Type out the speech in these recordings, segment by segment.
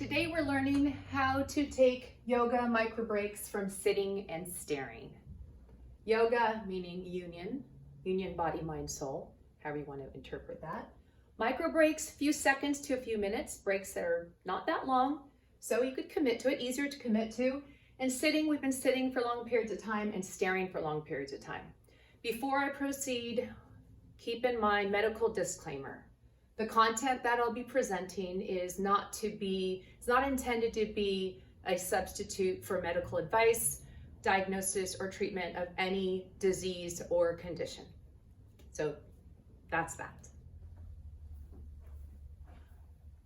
Today we're learning how to take yoga micro breaks from sitting and staring. Yoga meaning union body, mind, soul, however you want to interpret that. Micro breaks, few seconds to a few minutes, breaks that are not that long, so you could commit to it, easier to commit to. And sitting, we've been sitting for long periods of time and staring for long periods of time. Before I proceed, keep in mind medical disclaimer. The content that I'll be presenting is not intended to be a substitute for medical advice, diagnosis, or treatment of any disease or condition. So that's that.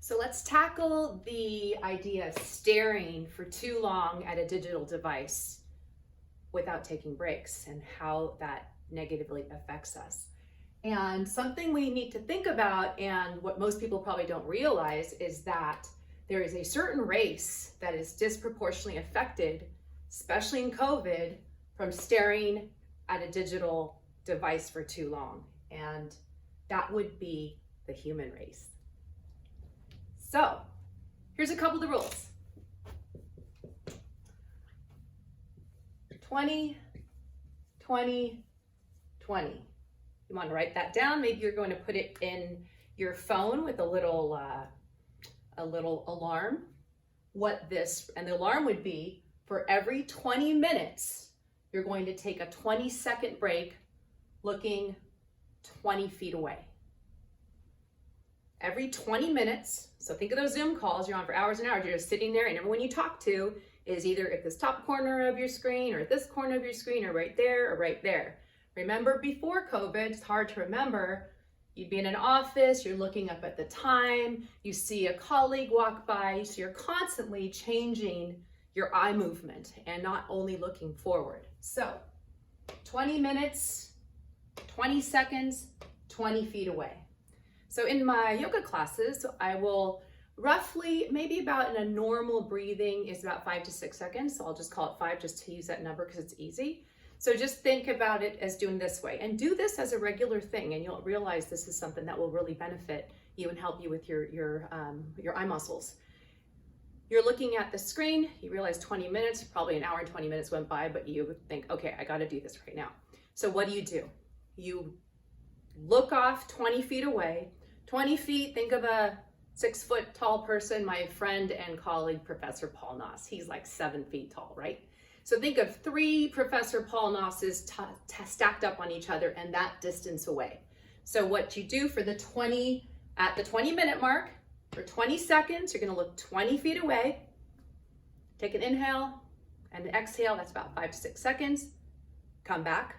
So let's tackle the idea of staring for too long at a digital device without taking breaks and how that negatively affects us. And something we need to think about, and what most people probably don't realize, is that there is a certain race that is disproportionately affected, especially in COVID, from staring at a digital device for too long. And that would be the human race. So here's a couple of the rules. 20, 20, 20. You want to write that down. Maybe you're going to put it in your phone with a little alarm. And the alarm would be for every 20 minutes, you're going to take a 20-second break looking 20 feet away. Every 20 minutes, so think of those Zoom calls you're on for hours and hours, you're just sitting there and everyone you talk to is either at this top corner of your screen or at this corner of your screen or right there or right there. Remember before COVID, it's hard to remember, you'd be in an office, you're looking up at the time, you see a colleague walk by, so you're constantly changing your eye movement and not only looking forward. So 20 minutes, 20 seconds, 20 feet away. So in my yoga classes, I will roughly, maybe about in a normal breathing is about 5 to 6 seconds. So I'll just call it 5 just to use that number because it's easy. So just think about it as doing this way and do this as a regular thing, and you'll realize this is something that will really benefit you and help you with your eye muscles. You're looking at the screen, you realize 20 minutes, probably an hour and 20 minutes went by, but you would think, okay, I got to do this right now. So what do? You look off 20 feet away. 20 feet, think of a 6 foot tall person, my friend and colleague, Professor Paul Noss. He's like 7 feet tall, right? So think of 3 Professor Paul Nosses stacked up on each other and that distance away. So what you do for at the 20 minute mark, for 20 seconds, you're gonna look 20 feet away, take an inhale and an exhale, that's about 5 to 6 seconds, come back,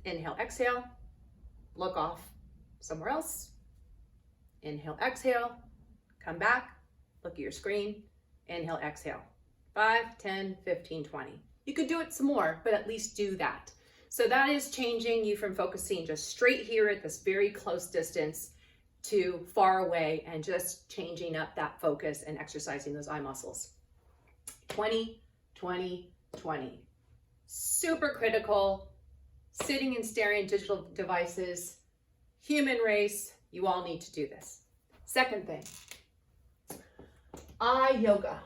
inhale, exhale, look off somewhere else, inhale, exhale, come back, look at your screen, inhale, exhale. 5, 10, 15, 20. You could do it some more, but at least do that. So that is changing you from focusing just straight here at this very close distance to far away and just changing up that focus and exercising those eye muscles. 20, 20, 20. Super critical. Sitting and staring at digital devices, human race, you all need to do this. Second thing, eye yoga.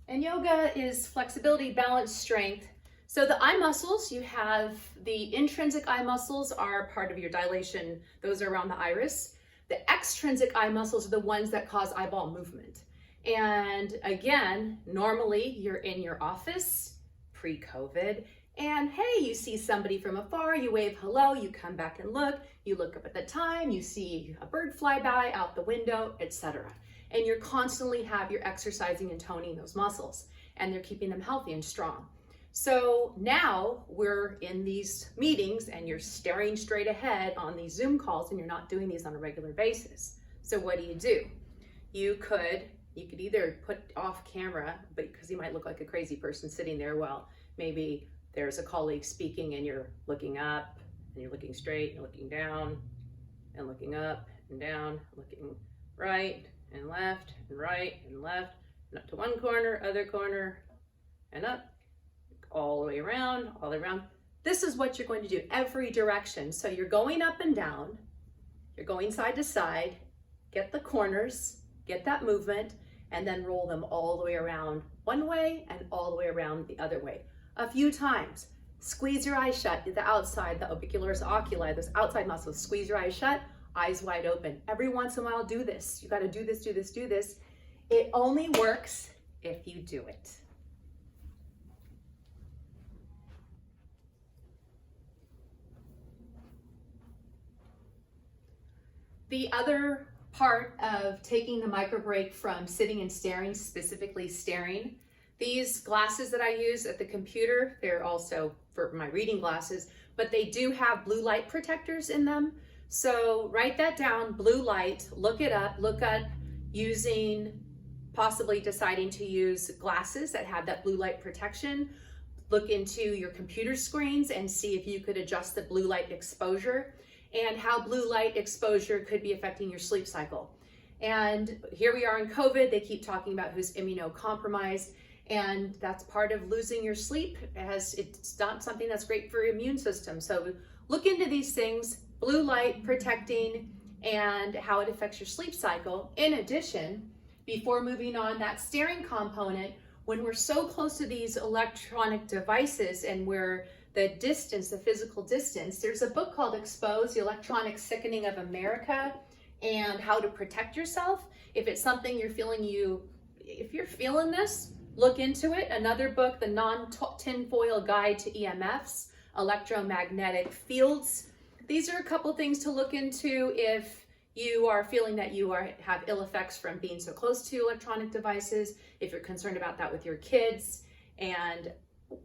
And yoga is flexibility, balance, strength. So the eye muscles, you have the intrinsic eye muscles are part of your dilation. Those are around the iris. The extrinsic eye muscles are the ones that cause eyeball movement. And again, normally you're in your office pre-COVID and hey, you see somebody from afar, you wave hello, you come back and look, you look up at the time, you see a bird fly by out the window, etc. And you're constantly you're exercising and toning those muscles and they're keeping them healthy and strong. So now we're in these meetings and you're staring straight ahead on these Zoom calls and you're not doing these on a regular basis. So what do? You could either put off camera, but because you might look like a crazy person sitting there while maybe there's a colleague speaking and you're looking up and you're looking straight and looking down and looking up and down, looking right and left and right and left and up to one corner, other corner and up, all the way around, This is what you're going to do every direction. So you're going up and down, you're going side to side, get the corners, get that movement, and then roll them all the way around one way and all the way around the other way. A few times. Squeeze your eyes shut, the outside, the orbicularis oculi, those outside muscles. Squeeze your eyes shut, eyes wide open. Every once in a while, do this. You got to do this, do this, do this. It only works if you do it. The other part of taking the micro break from sitting and staring, specifically staring, these glasses that I use at the computer, they're also for my reading glasses, but they do have blue light protectors in them. So write that down, blue light, look it up, look at possibly deciding to use glasses that have that blue light protection. Look into your computer screens and see if you could adjust the blue light exposure and how blue light exposure could be affecting your sleep cycle. And here we are in COVID, they keep talking about who's immunocompromised, and that's part of losing your sleep, as it's not something that's great for your immune system. So look into these things, blue light protecting and how it affects your sleep cycle. In addition, before moving on, that staring component, when we're so close to these electronic devices and we're the distance, the physical distance, there's a book called Exposed, The Electronic Sickening of America, and How to Protect Yourself. If it's something you're feeling, if you're feeling this, look into it. Another book, The Non-Tinfoil Guide to EMFs, Electromagnetic Fields. These are a couple things to look into if you are feeling that you have ill effects from being so close to electronic devices, if you're concerned about that with your kids, and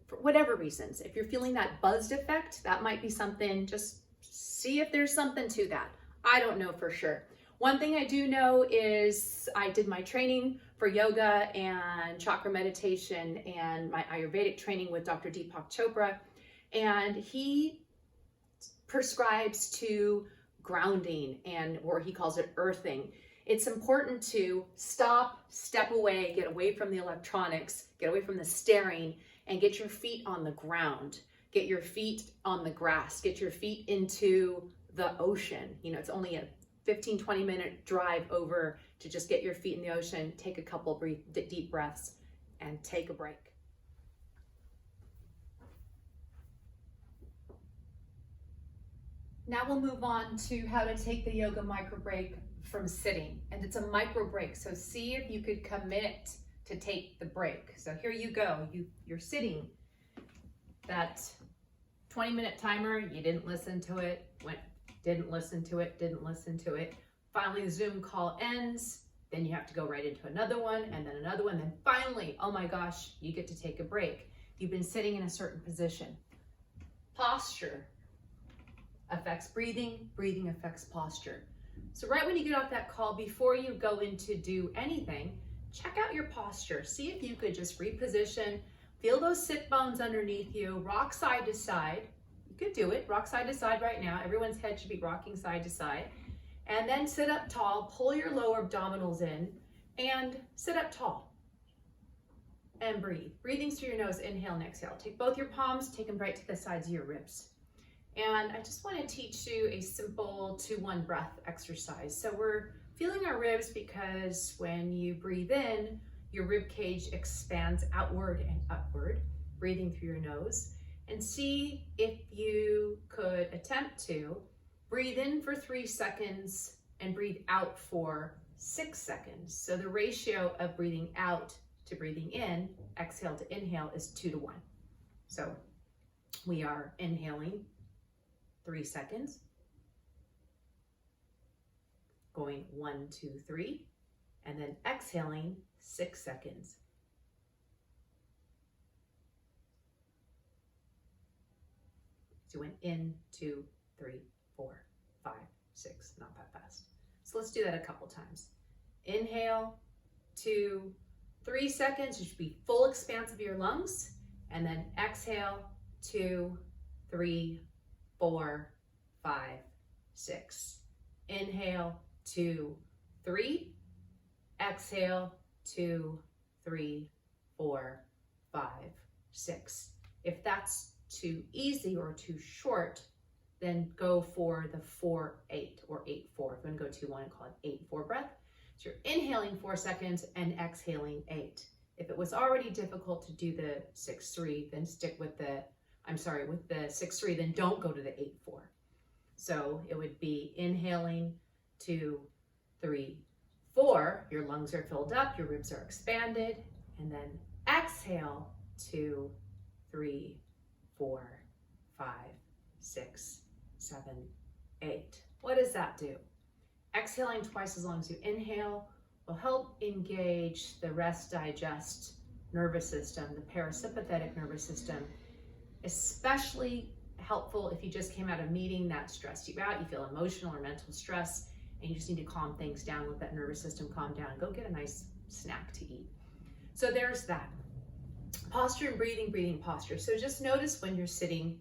for whatever reasons. If you're feeling that buzzed effect, that might be something, just see if there's something to that. I don't know for sure. One thing I do know is I did my training for yoga and chakra meditation and my Ayurvedic training with Dr. Deepak Chopra, and he prescribes to grounding, or he calls it earthing. It's important to stop, step away, get away from the electronics, get away from the staring, and get your feet on the ground, get your feet on the grass, get your feet into the ocean. You know, it's only a 15-20 minute drive over to just get your feet in the ocean, take a couple deep breaths, and take a break. Now we'll move on to how to take the yoga micro break from sitting. And it's a micro break, so see if you could commit to take the break. So here you go, you're sitting. That 20-minute timer, you didn't listen to it, didn't listen to it. Finally, the Zoom call ends, then you have to go right into another one, and then another one, then finally, oh my gosh, you get to take a break. You've been sitting in a certain position. Posture affects breathing, breathing affects posture. So right when you get off that call, before you go in to do anything, check out your posture. See if you could just reposition, feel those sit bones underneath you, rock side to side. You could do it, rock side to side right now. Everyone's head should be rocking side to side. And then sit up tall, pull your lower abdominals in, and sit up tall. And breathe. Breathing through your nose, inhale and exhale. Take both your palms, take them right to the sides of your ribs. And I just want to teach you a simple 2-1 breath exercise. So we're feeling our ribs because when you breathe in, your rib cage expands outward and upward, breathing through your nose. And see if you could attempt to breathe in for 3 seconds and breathe out for 6 seconds. So the ratio of breathing out to breathing in, exhale to inhale, is 2-1. So we are inhaling 3 seconds, going 1, 2, 3, and then exhaling 6 seconds. So went in, 2, 3, 4, 5, 6, not that fast. So let's do that a couple times. Inhale, 2, 3 seconds, you should be full expanse of your lungs, and then exhale, 2, 3, 4, 5, 6. Inhale, 2, 3. Exhale, 2, 3, 4, 5, 6. If that's too easy or too short, then go for the 4-8 or 8-4. If you want to go too long, call it 8-4 breath. So you're inhaling 4 seconds and exhaling 8. If it was already difficult to do the 6-3, then stick with the, with the 6-3, then don't go to the 8-4. So it would be inhaling 2, 3, 4. Your lungs are filled up, your ribs are expanded, and then exhale 2, 3, 4, 5, 6, 7, 8. What does that do? Exhaling twice as long as you inhale will help engage the rest digest nervous system, the parasympathetic nervous system, especially helpful if you just came out of a meeting that stressed you out, you feel emotional or mental stress, and you just need to calm things down, let that nervous system calm down. Go get a nice snack to eat. So there's that. Posture and breathing, breathing posture. So just notice when you're sitting,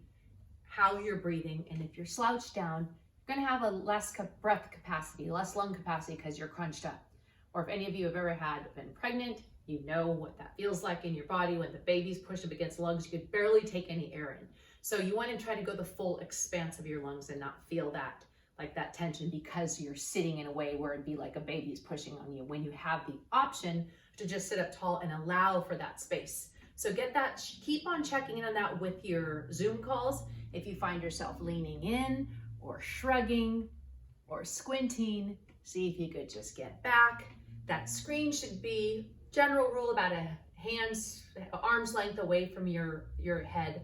how you're breathing, and if you're slouched down, you're gonna have a less breath capacity, less lung capacity because you're crunched up. Or if any of you have ever been pregnant, you know what that feels like in your body when the baby's pushed up against lungs, you could barely take any air in. So you want to try to go the full expanse of your lungs and not feel that, like that tension, because you're sitting in a way where it'd be like a baby's pushing on you, when you have the option to just sit up tall and allow for that space. So get that, keep on checking in on that with your Zoom calls. If you find yourself leaning in or shrugging or squinting, see if you could just get back. That screen should be, general rule, about a arm's length away from your head.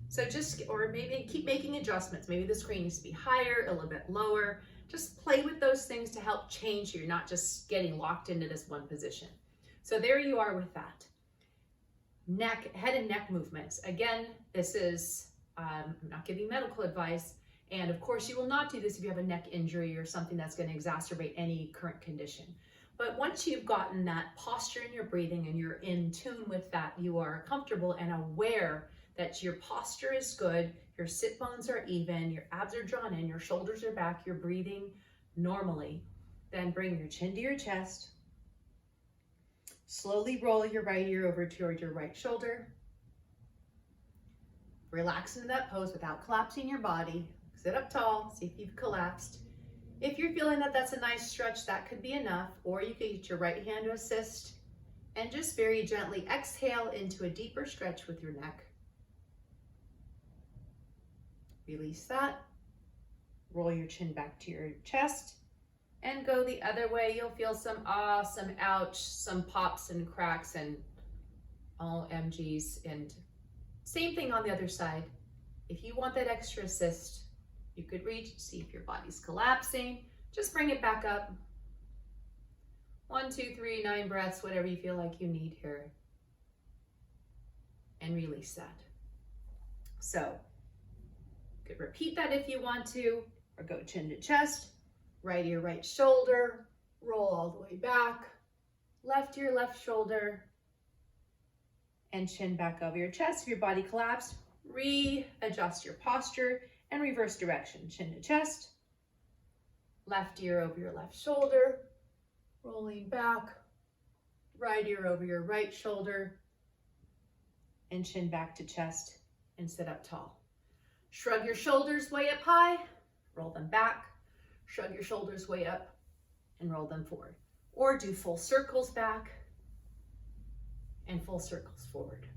So just, or maybe keep making adjustments. Maybe the screen needs to be higher, a little bit lower. Just play with those things to help change you. You're not just getting locked into this one position. So there you are with that. Neck, head and neck movements. Again, this is, I'm not giving medical advice. And of course, you will not do this if you have a neck injury or something that's going to exacerbate any current condition. But once you've gotten that posture in your breathing and you're in tune with that, you are comfortable and aware that your posture is good, your sit bones are even, your abs are drawn in, your shoulders are back, you're breathing normally, then bring your chin to your chest. Slowly roll your right ear over toward your right shoulder. Relax into that pose without collapsing your body. Sit up tall, see if you've collapsed. If you're feeling that that's a nice stretch, that could be enough, or you could use your right hand to assist and just very gently exhale into a deeper stretch with your neck. Release that. Roll your chin back to your chest and go the other way. You'll feel some some ouch, some pops and cracks and all MGs, and same thing on the other side. If you want that extra assist, you could reach, see if your body's collapsing. Just bring it back up. 1, 2, 3, 9 breaths, whatever you feel like you need here. And release that. So you could repeat that if you want to, or go chin to chest, right ear, right shoulder, roll all the way back, left ear, left shoulder, and chin back over your chest. If your body collapsed, readjust your posture and reverse direction. Chin to chest, left ear over your left shoulder, rolling back, right ear over your right shoulder, and chin back to chest and sit up tall. Shrug your shoulders way up high, roll them back, shrug your shoulders way up and roll them forward. Or do full circles back and full circles forward.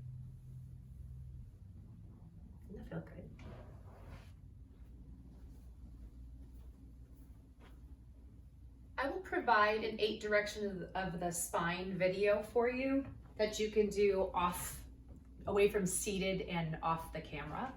Doesn't that feel good? I will provide an 8 directions of the spine video for you that you can do away from seated and off the camera.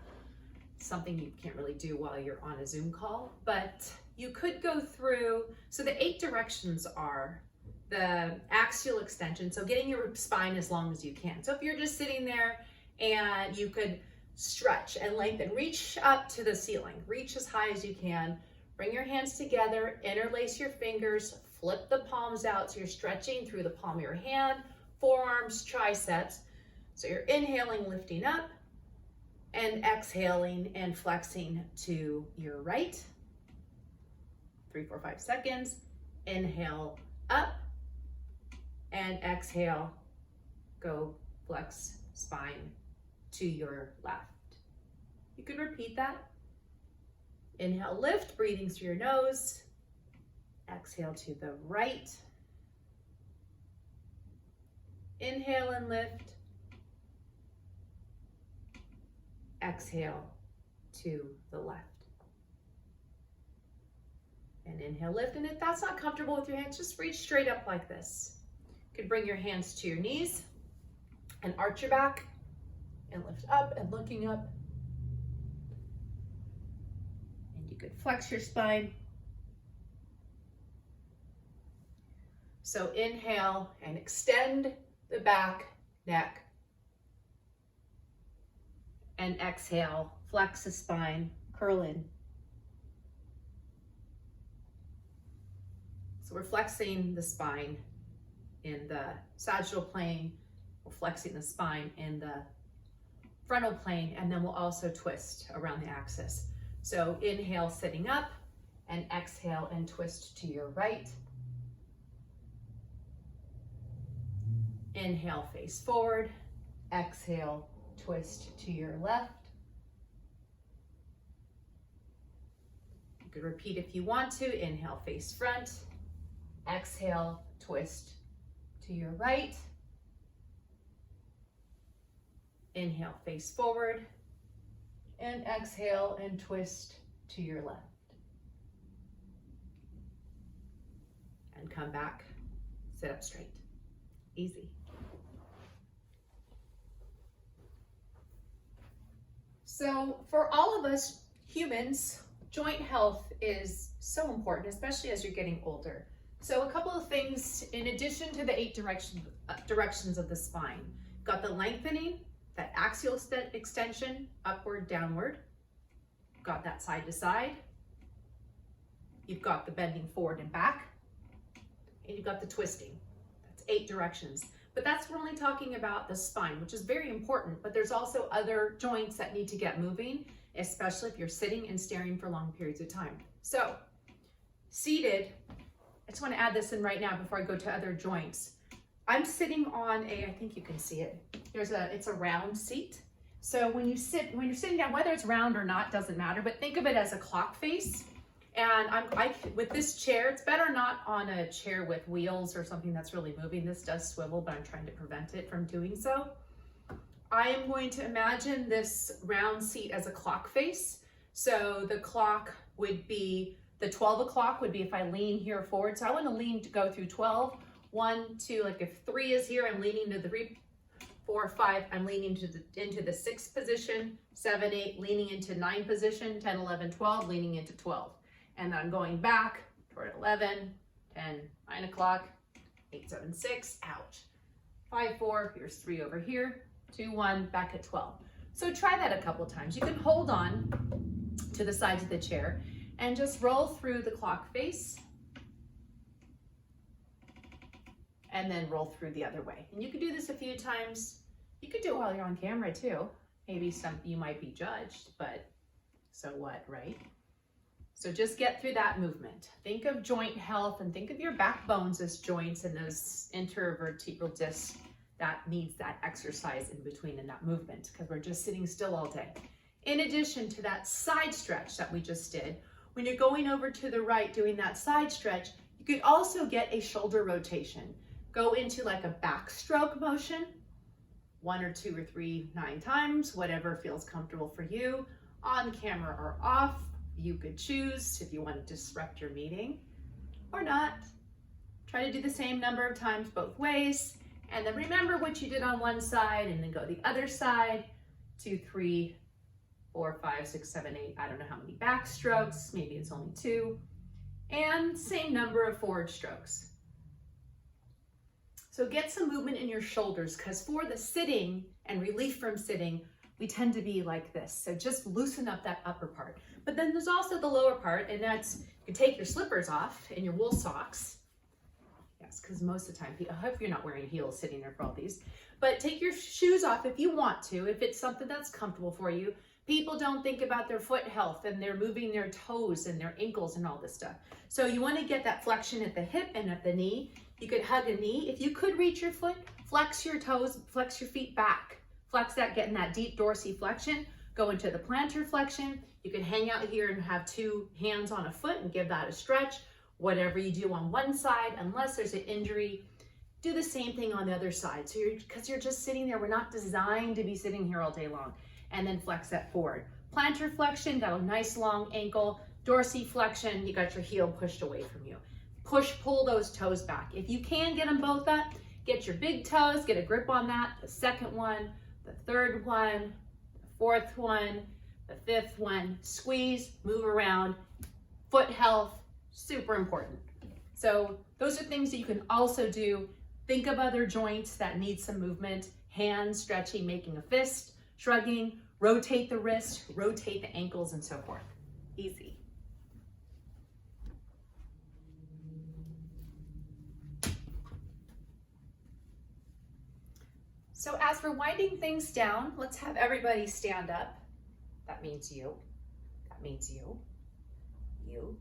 Something you can't really do while you're on a Zoom call, but you could go through. So the 8 directions are the axial extension, so getting your spine as long as you can. So if you're just sitting there, and you could stretch and lengthen, reach up to the ceiling, reach as high as you can. Bring your hands together, interlace your fingers, flip the palms out so you're stretching through the palm of your hand, forearms, triceps. So you're inhaling, lifting up, and exhaling and flexing to your right. 3, 4, 5 seconds. Inhale up and exhale. Go flex spine to your left. You can repeat that. Inhale, lift, breathing through your nose. Exhale to the right. Inhale and lift. Exhale to the left. And inhale, lift. And if that's not comfortable with your hands, just reach straight up like this. You can bring your hands to your knees and arch your back and lift up and looking up. And you could flex your spine. So inhale and extend the back, neck. And exhale, flex the spine, curl in. So we're flexing the spine in the sagittal plane. We're flexing the spine in the frontal plane, and then we'll also twist around the axis. So inhale, sitting up, and exhale and twist to your right. Inhale, face forward. Exhale, twist to your left. You could repeat if you want to. Inhale, face front. Exhale, twist to your right. Inhale, face forward. And exhale and twist to your left. And come back, sit up straight. Easy. So for all of us humans, joint health is so important, especially as you're getting older. So a couple of things in addition to the 8 directions of the spine. Got the lengthening, that axial extension, upward, downward. Got that side to side. You've got the bending forward and back. And you've got the twisting. That's 8 directions. But that's we're only talking about the spine, which is very important, but there's also other joints that need to get moving, especially if you're sitting and staring for long periods of time. So, seated, I just want to add this in right now before I go to other joints. I'm sitting on a, I think you can see it. It's a round seat. So when you're sitting down, whether it's round or not, doesn't matter, but think of it as a clock face. And with this chair, it's better not on a chair with wheels or something that's really moving. This does swivel, but I'm trying to prevent it from doing so. I am going to imagine this round seat as a clock face. So the clock would be, the 12 o'clock would be if I lean here forward. So I want to lean to go through 12, 1, 2, like if 3 is here, I'm leaning to the 3, 4, 5, I'm leaning into the 6th position, 7, 8, leaning into 9 position, 10, 11, 12, leaning into 12. And then I'm going back toward 11, 10, 9 o'clock, 8, 7, 6, ouch. 5, 4, here's 3 over here, 2, 1, back at 12. So try that a couple times. You can hold on to the sides of the chair and just roll through the clock face and then roll through the other way. And you can do this a few times. You could do it while you're on camera too. Maybe you might be judged, but so what, right? So just get through that movement. Think of joint health and think of your backbones as joints and those intervertebral discs that needs that exercise in between and that movement because we're just sitting still all day. In addition to that side stretch that we just did, when you're going over to the right doing that side stretch, you could also get a shoulder rotation. Go into like a backstroke motion, 1 or 2 or 3, 9 times, whatever feels comfortable for you, on camera or off. You could choose if you want to disrupt your meeting or not. Try to do the same number of times both ways. And then remember what you did on one side and then go the other side. 2, 3, 4, 5, 6, 7, 8. I don't know how many back strokes. Maybe it's only 2. And same number of forward strokes. So get some movement in your shoulders because for the sitting and relief from sitting, we tend to be like this. So just loosen up that upper part. But then there's also the lower part, and that's, you can take your slippers off and your wool socks. Yes, because most of the time, I hope you're not wearing heels sitting there for all these. But take your shoes off if you want to, if it's something that's comfortable for you. People don't think about their foot health and they're moving their toes and their ankles and all this stuff. So you want to get that flexion at the hip and at the knee. You could hug a knee. If you could reach your foot, flex your toes, flex your feet back. Flex that, getting that deep dorsiflexion. go into the plantar flexion. You can hang out here and have two hands on a foot and give that a stretch. Whatever you do on one side, unless there's an injury, do the same thing on the other side. So because you're just sitting there, we're not designed to be sitting here all day long. And then flex that forward. Plantar flexion, got a nice long ankle. Dorsiflexion, you got your heel pushed away from you. Push, pull those toes back. If you can get them both up, get your big toes, get a grip on that. The second one, the third one, the fourth one, the fifth one. Squeeze, move around. Foot health, super important. So those are things that you can also do. Think of other joints that need some movement. Hands, stretching, making a fist, shrugging, rotate the wrist, rotate the ankles, and so forth. Easy. So as we're winding things down, let's have everybody stand up. That means you. That means you.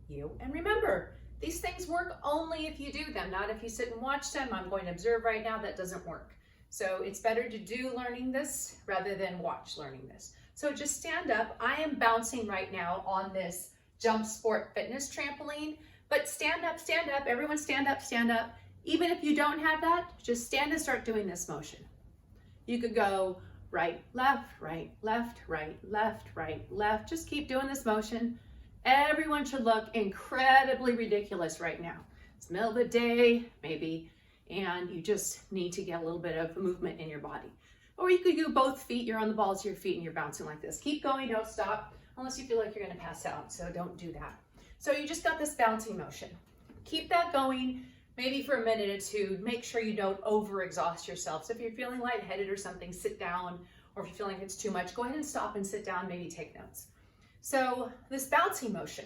You. And remember, these things work only if you do them, not if you sit and watch them. I'm going to observe right now, that doesn't work. So it's better to do learning this rather than watch learning this. So just stand up. I am bouncing right now on this jump sport fitness trampoline, but stand up, everyone stand up, stand up. Even if you don't have that, just stand and start doing this motion. You could go right, left, right, left, right, left, right, left. Just keep doing this motion. Everyone should look incredibly ridiculous right now. It's the middle of the day, maybe, and you just need to get a little bit of movement in your body. Or you could do both feet. You're on the balls of your feet and you're bouncing like this. Keep going, don't stop, unless you feel like you're gonna pass out, so don't do that. So you just got this bouncing motion. Keep that going. Maybe for a minute or two. Make sure you don't overexhaust yourself. So if you're feeling lightheaded or something, sit down. Or if you feel like it's too much, go ahead and stop and sit down, maybe take notes. So this bouncing motion,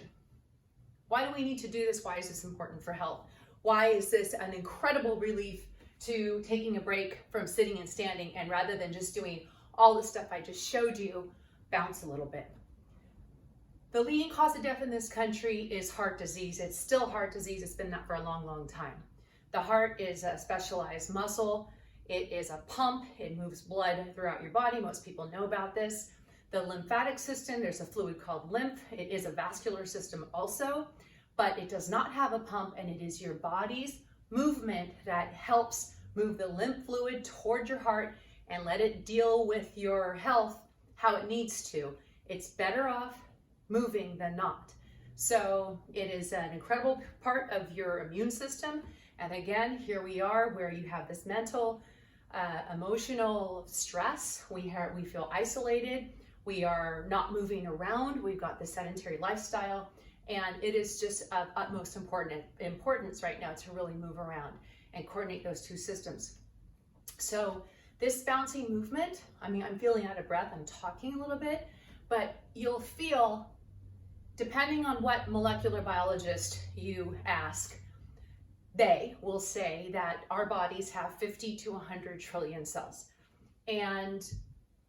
why do we need to do this? Why is this important for health? Why is this an incredible relief to taking a break from sitting and standing, and rather than just doing all the stuff I just showed you, bounce a little bit? The leading cause of death in this country is heart disease. It's still heart disease. It's been that for a long, long time. The heart is a specialized muscle. It is a pump. It moves blood throughout your body. Most people know about this. The lymphatic system, there's a fluid called lymph. It is a vascular system also, but it does not have a pump, and it is your body's movement that helps move the lymph fluid toward your heart and let it deal with your health how it needs to. It's better off moving than not. So it is an incredible part of your immune system. And again, here we are where you have this mental, emotional stress. We feel isolated. We are not moving around. We've got the sedentary lifestyle. And it is just of utmost importance right now to really move around and coordinate those two systems. So this bouncing movement, I mean, I'm feeling out of breath. I'm talking a little bit, but you'll feel, depending on what molecular biologist you ask, they will say that our bodies have 50 to 100 trillion cells. And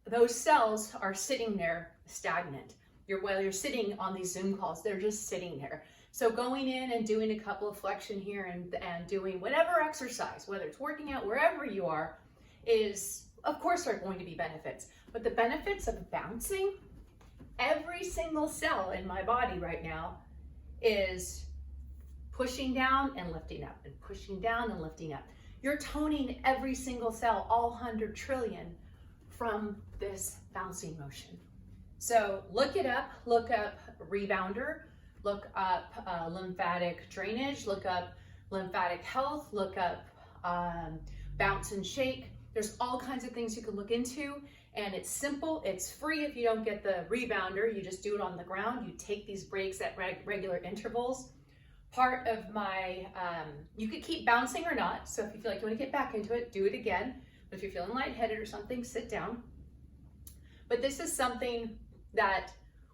those cells are sitting there stagnant. While you're sitting on these Zoom calls, they're just sitting there. So going in and doing a couple of flexion here and doing whatever exercise, whether it's working out, wherever you are, is, of course, there are going to be benefits. But the benefits of bouncing, every single cell in my body right now is pushing down and lifting up, and pushing down and lifting up. You're toning every single cell, all 100 trillion, from this bouncing motion. So look it up, look up rebounder, look up lymphatic drainage, look up lymphatic health, look up bounce and shake. There's all kinds of things you can look into, and it's simple, it's free. If you don't get the rebounder, you just do it on the ground. You take these breaks at regular intervals. Part of my, you could keep bouncing or not. So if you feel like you want to get back into it, do it again. But if you're feeling lightheaded or something, sit down. But this is something that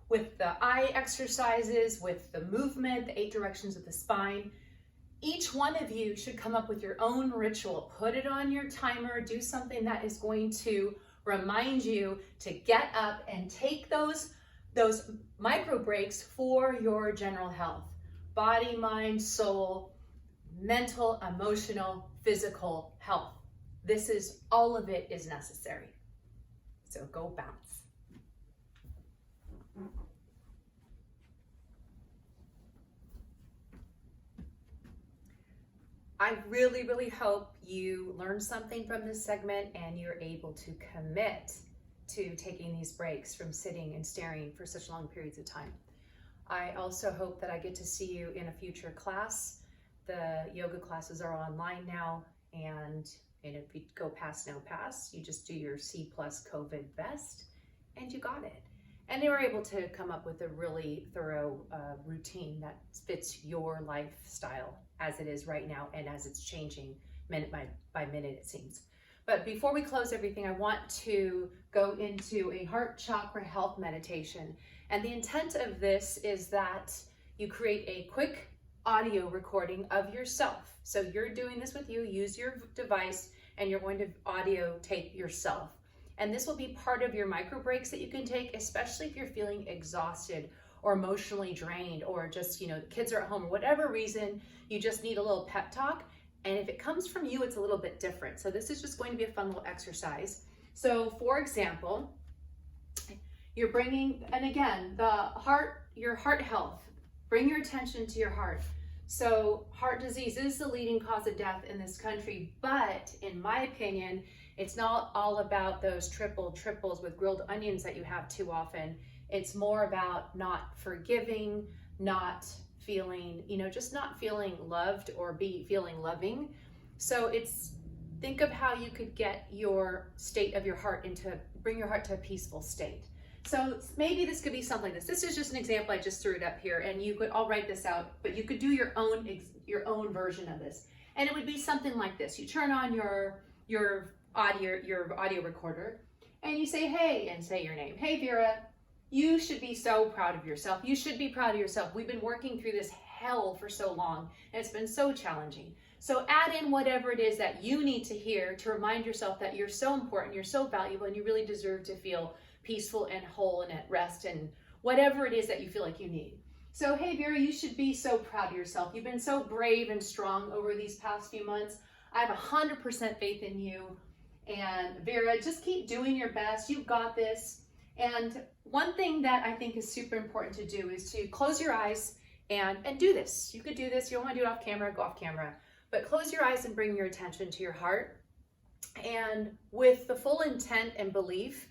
with the eye exercises, with the movement, the 8 directions of the spine, each one of you should come up with your own ritual. Put it on your timer, do something that is going to remind you to get up and take those micro breaks for your general health. Body, mind, soul, mental, emotional, physical health. This is, all of it is necessary. So go bounce. I really, really hope you learned something from this segment and you're able to commit to taking these breaks from sitting and staring for such long periods of time. I also hope that I get to see you in a future class. The yoga classes are online now, and if you go pass, no pass, you just do your C+ COVID vest and you got it. And they were able to come up with a really thorough routine that fits your lifestyle as it is right now and as it's changing minute by minute, it seems. But before we close everything, I want to go into a heart chakra health meditation. And the intent of this is that you create a quick audio recording of yourself. So you're doing this with you, use your device, and you're going to audio tape yourself. And this will be part of your micro breaks that you can take, especially if you're feeling exhausted or emotionally drained, or just, the kids are at home, or whatever reason, you just need a little pep talk. And if it comes from you, it's a little bit different. So this is just going to be a fun little exercise. So for example, you're bringing, and again, your heart health, bring your attention to your heart. So heart disease is the leading cause of death in this country, but in my opinion, it's not all about those triples with grilled onions that you have too often. It's more about not forgiving, not feeling, just not feeling loved or feeling loving. So think of how you could get your state of your heart bring your heart to a peaceful state. So maybe this could be something like this. This is just an example. I just threw it up here, and I'll write this out, but you could do your own version of this. And it would be something like this. You turn on your audio recorder and you say, hey, and say your name. Hey, Vera, you should be so proud of yourself. You should be proud of yourself. We've been working through this hell for so long, and it's been so challenging. So add in whatever it is that you need to hear to remind yourself that you're so important, you're so valuable, and you really deserve to feel peaceful and whole and at rest, and whatever it is that you feel like you need. So, hey, Vera, you should be so proud of yourself. You've been so brave and strong over these past few months. I have 100% faith in you. And Vera, just keep doing your best. You've got this. And one thing that I think is super important to do is to close your eyes and do this. You could do this. You don't want to do it off camera, go off camera. But close your eyes and bring your attention to your heart. And with the full intent and belief,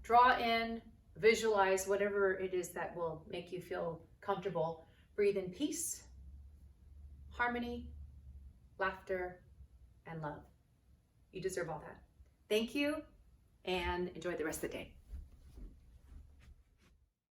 draw in, visualize whatever it is that will make you feel comfortable. Breathe in peace, harmony, laughter, and love. You deserve all that. Thank you, and enjoy the rest of the day.